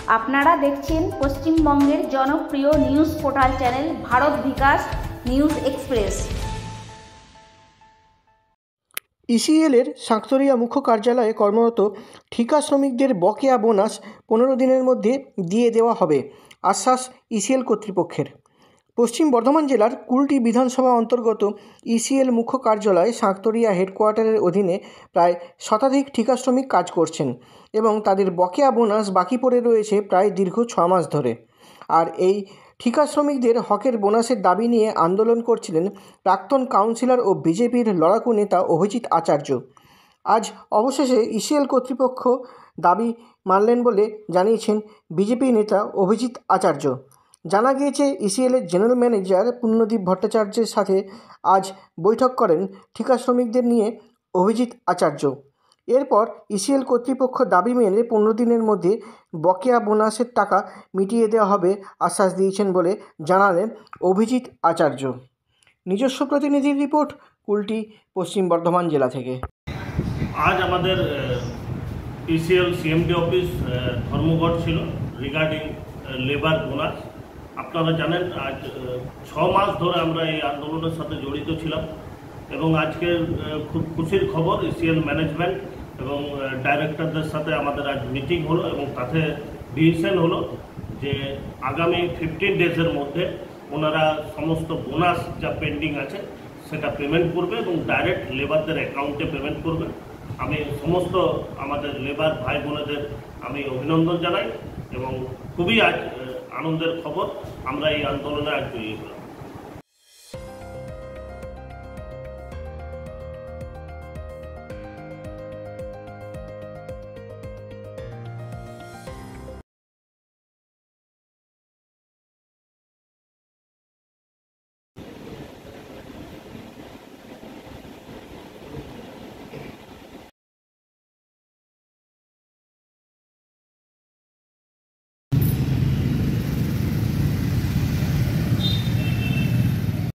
আপনারা দেখছেন পশ্চিমবঙ্গের জনপ্রিয় নিউজ পোর্টাল চ্যানেল ভারত বিকাশ নিউজ এক্সপ্রেস। ইসিএলের সাঁকতরিয়া মুখ্য কার্যালয়ে কর্মরত ঠিকা শ্রমিকদের বকেয়া বোনাস 15 দিনের মধ্যে দিয়ে দেওয়া হবে, আশ্বাস ইসিএল কর্তৃপক্ষের। পশ্চিম বর্ধমান জেলার কুলটি বিধানসভা অন্তর্গত ইসিএল মুখ্য কার্যালয় সাঁকতরিয়া হেডকোয়ার্টারের অধীনে প্রায় শতাধিক ঠিকা শ্রমিক কাজ করছেন এবং তাদের বকেয়া বোনাস বাকি পড়ে রয়েছে প্রায় দীর্ঘ 6 মাস ধরে। আর এই ঠিকা শ্রমিকদের হকের বোনাসের দাবি নিয়ে আন্দোলন করছিলেন প্রাক্তন কাউন্সিলর ও বিজেপির লড়াকু নেতা অভিজিৎ আচার্য। আজ অবশেষে ইসিএল কর্তৃপক্ষ দাবি মানলেন বলে জানিয়েছেন বিজেপি নেতা অভিজিৎ আচার্য। জানা গিয়েছে, ইসিএলের জেনারেল ম্যানেজার পুণ্যদীপ ভট্টাচার্যের সাথে আজ বৈঠক করেন ঠিকা শ্রমিকদের নিয়ে অভিজিৎ আচার্য। এরপর ইসিএল কর্তৃপক্ষ দাবি মেনে 15 দিনের মধ্যে বকেয়া বোনাসের টাকা মিটিয়ে দেওয়া হবে আশ্বাস দিয়েছেন বলে জানালেন অভিজিৎ আচার্য। নিজস্ব প্রতিনিধির রিপোর্ট, কুলটি, পশ্চিম বর্ধমান জেলা থেকে। আজ আমাদের ইসিএল সিএমডি অফিস ধর্মঘট ছিল রিগার্ডিং লেবার বোনাস। আপনারা জানেন, আজ 6 মাস ধরে আমরা এই আন্দোলনের সাথে জড়িত ছিলাম এবং আজকের খুব খুশির খবর, ইসিএল ম্যানেজমেন্ট এবং ডাইরেক্টরদের সাথে আমাদের আজ মিটিং হলো এবং তাতে ডিসিশন হলো যে আগামী 15 ডেজের মধ্যে ওনারা সমস্ত বোনাস যা পেন্ডিং আছে সেটা পেমেন্ট করবে এবং ডাইরেক্ট লেবারদের অ্যাকাউন্টে পেমেন্ট করবে। আমি সমস্ত আমাদের লেবার ভাই বোনেদের আমি অভিনন্দন জানাই এবং খুবই আজ আনন্দের খবর, আমরা এই আন্দোলনে আজ জয়ী হলাম।